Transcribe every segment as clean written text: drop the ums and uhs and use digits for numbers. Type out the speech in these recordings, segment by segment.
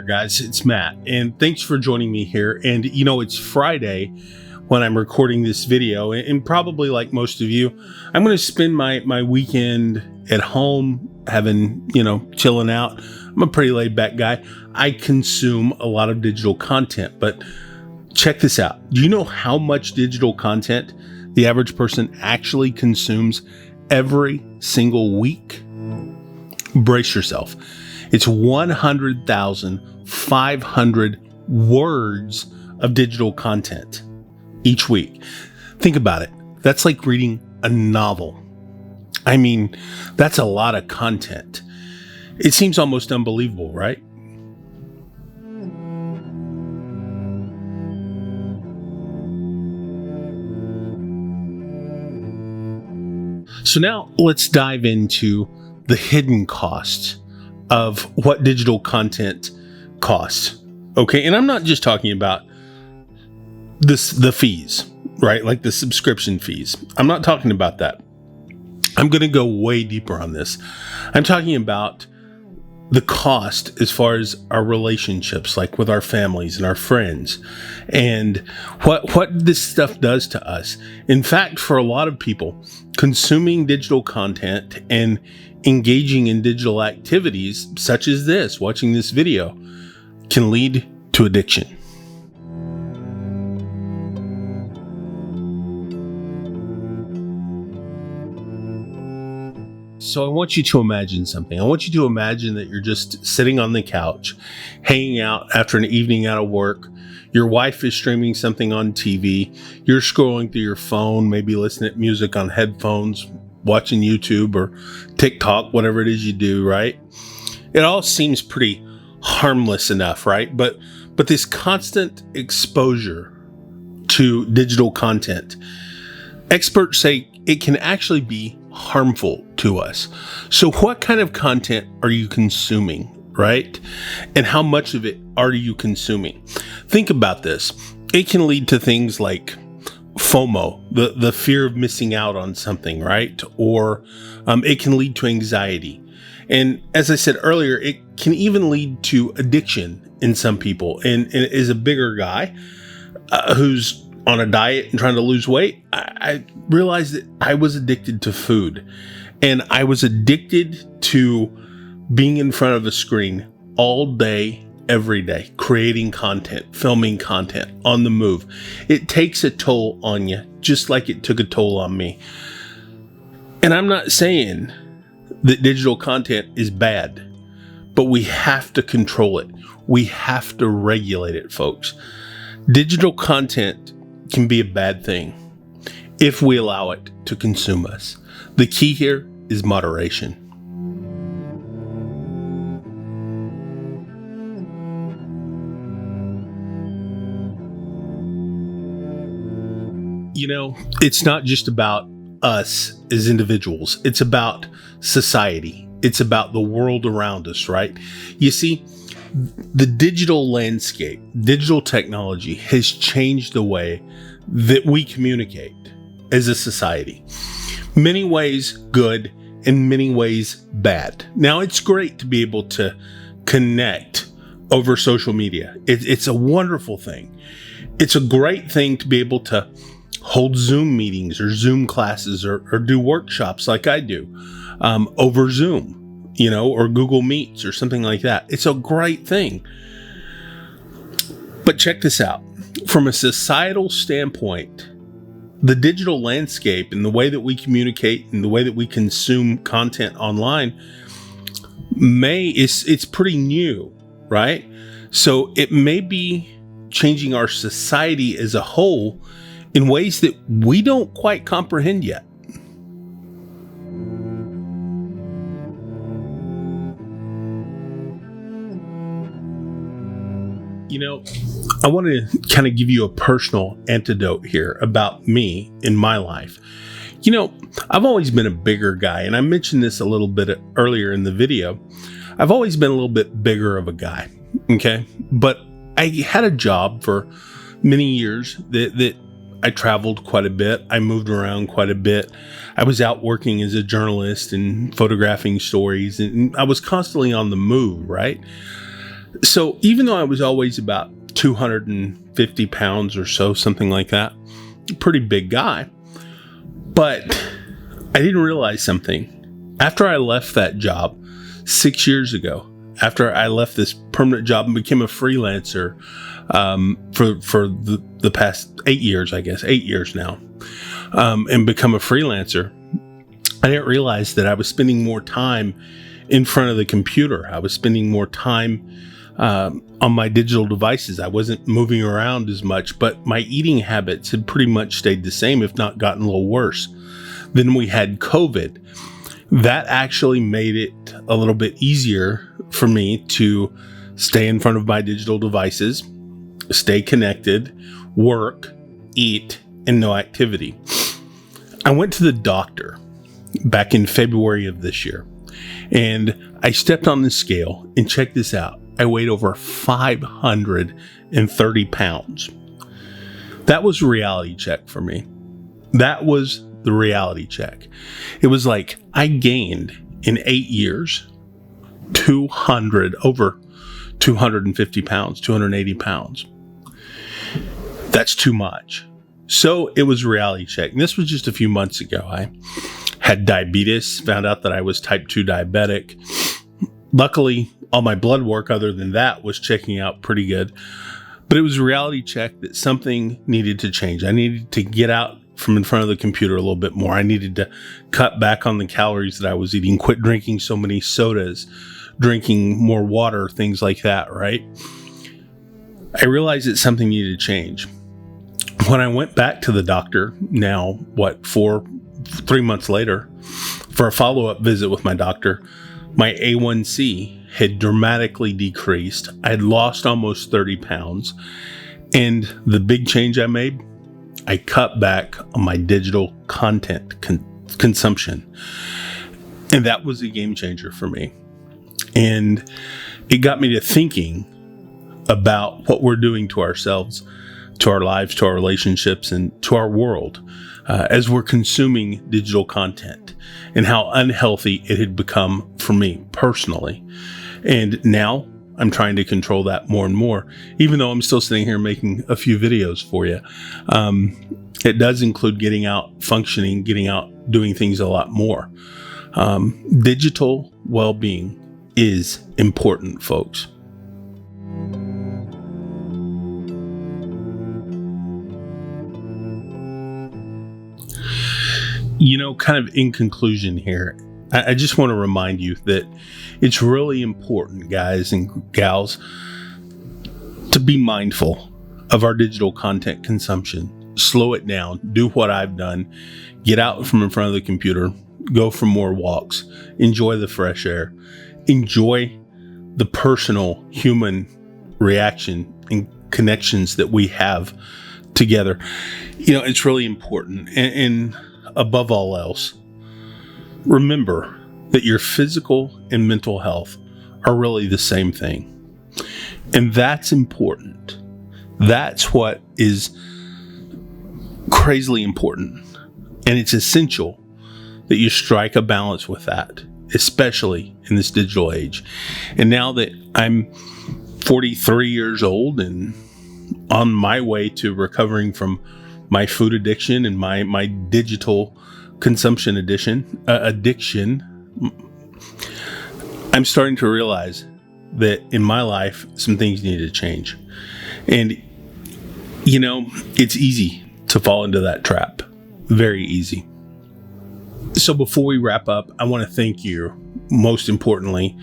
guys. It's Matt, and thanks for joining me here. And it's Friday when I'm recording this video, and probably like most of you, I'm going to spend my weekend at home, having, chilling out. I'm a pretty laid back guy. I consume a lot of digital content, but check this out. Do you know how much digital content the average person actually consumes every single week? Brace yourself. It's 100,500 words of digital content each week. Think about it. That's like reading a novel. I mean, that's a lot of content. It seems almost unbelievable, right? So now let's dive into the hidden costs of what digital content costs. Okay, and I'm not just talking about the fees, right? Like the subscription fees. I'm not talking about that. I'm going to go way deeper on this. I'm talking about the cost as far as our relationships, like with our families and our friends, and what this stuff does to us. In fact, for a lot of people, consuming digital content and engaging in digital activities such as this, watching this video, can lead to addiction. So I want you to imagine something. I want you to imagine that you're just sitting on the couch, hanging out after an evening out of work. Your wife is streaming something on TV. You're scrolling through your phone, maybe listening to music on headphones, watching YouTube or TikTok, whatever it is you do, right? It all seems pretty harmless enough, right? But this constant exposure to digital content, experts say it can actually be harmful to us. So what kind of content are you consuming, right? And how much of it are you consuming? Think about this. It can lead to things like FOMO, the fear of missing out on something, right? Or it can lead to anxiety. And as I said earlier, it can even lead to addiction in some people. And as a bigger guy who's on a diet and trying to lose weight, I realized that I was addicted to food. And I was addicted to being in front of a screen all day, every day, creating content, filming content, on the move. It takes a toll on you, just like it took a toll on me. And I'm not saying that digital content is bad, but we have to control it. We have to regulate it, folks. Digital content can be a bad thing if we allow it to consume us. The key here is moderation. It's not just about us as individuals. It's about society. It's about the world around us, right? You see, the digital landscape, digital technology has changed the way that we communicate as a society. Many ways good, in many ways bad. Now, it's great to be able to connect over social media. It's a wonderful thing. It's a great thing to be able to hold Zoom meetings or Zoom classes or do workshops like I do over Zoom, or Google Meets or something like that. It's a great thing. But check this out. From a societal standpoint, the digital landscape and the way that we communicate and the way that we consume content online it's pretty new, right? So it may be changing our society as a whole in ways that we don't quite comprehend yet. I want to kind of give you a personal anecdote here about me in my life. I've always been a bigger guy, and I mentioned this a little bit earlier in the video. I've always been a little bit bigger of a guy, okay? But I had a job for many years that I traveled quite a bit. I moved around quite a bit. I was out working as a journalist and photographing stories, and I was constantly on the move, right? So even though I was always about 250 pounds or so, something like that, pretty big guy, but I didn't realize something. After I left that job 6 years ago, after I left this permanent job and became a freelancer for the past 8 years, I guess, 8 years now, and become a freelancer, I didn't realize that I was spending more time in front of the computer. I was spending more time on my digital devices. I wasn't moving around as much, but my eating habits had pretty much stayed the same, if not gotten a little worse. Then we had COVID. That actually made it a little bit easier for me to stay in front of my digital devices, stay connected, work, eat, and no activity. I went to the doctor back in February of this year, and I stepped on the scale, and check this out. I weighed over 530 pounds. That was a reality check for me. That was the reality check. It was like I gained in 8 years over 250 pounds, 280 pounds. That's too much. So it was a reality check. And this was just a few months ago. I had diabetes, found out that I was type 2 diabetic. Luckily, all my blood work other than that was checking out pretty good. But it was a reality check that something needed to change. I needed to get out from in front of the computer a little bit more. I needed to cut back on the calories that I was eating, quit drinking so many sodas, drinking more water, things like that, right? I realized that something needed to change. When I went back to the doctor now, 3 months later, for a follow-up visit with my doctor, my A1C had dramatically decreased. I had lost almost 30 pounds. And the big change I made, I cut back on my digital content consumption. And that was a game changer for me. And it got me to thinking about what we're doing to ourselves, to our lives, to our relationships, and to our world as we're consuming digital content, and how unhealthy it had become for me personally. And now I'm trying to control that more and more, even though I'm still sitting here making a few videos for you. It does include getting out, functioning, getting out, doing things a lot more. Digital well-being is important, folks. Kind of in conclusion here, I just want to remind you that it's really important, guys and gals, to be mindful of our digital content consumption. Slow it down. Do what I've done. Get out from in front of the computer. Go for more walks. Enjoy the fresh air. Enjoy the personal human reaction and connections that we have together. It's really important. And above all else, remember that your physical and mental health are really the same thing. And that's important. That's what is crazily important. And it's essential that you strike a balance with that, especially in this digital age. And now that I'm 43 years old and on my way to recovering from my food addiction and my digital consumption addiction, I'm starting to realize that in my life, some things need to change. And, it's easy to fall into that trap. Very easy. So before we wrap up, I want to thank you, most importantly,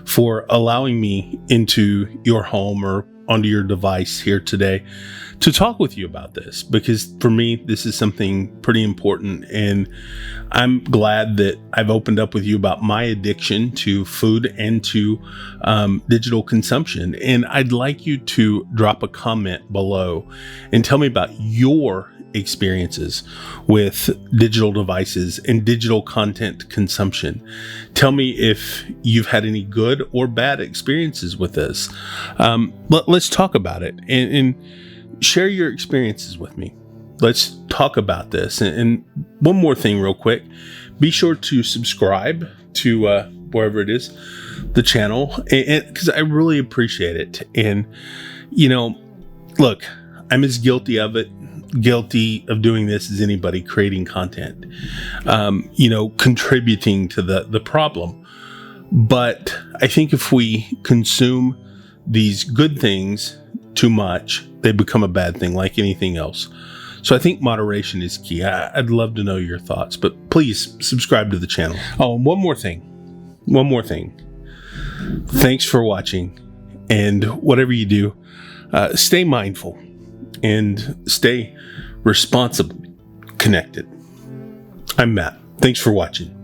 for allowing me into your home or onto your device here today to talk with you about this, because for me, this is something pretty important. And I'm glad that I've opened up with you about my addiction to food and to digital consumption. And I'd like you to drop a comment below and tell me about your experiences with digital devices and digital content consumption. Tell me if you've had any good or bad experiences with this. Let's talk about it and share your experiences with me. Let's talk about this. And one more thing real quick, be sure to subscribe to wherever it is, the channel, and because I really appreciate it. And, you know, look, I'm as guilty of doing this as anybody, creating content, contributing to the problem. But I think if we consume these good things too much, they become a bad thing, like anything else. So I think moderation is key. I'd love to know your thoughts, but please subscribe to the channel. Oh, and one more thing. Thanks for watching, and whatever you do, stay mindful and stay responsibly connected. I'm Matt. Thanks for watching.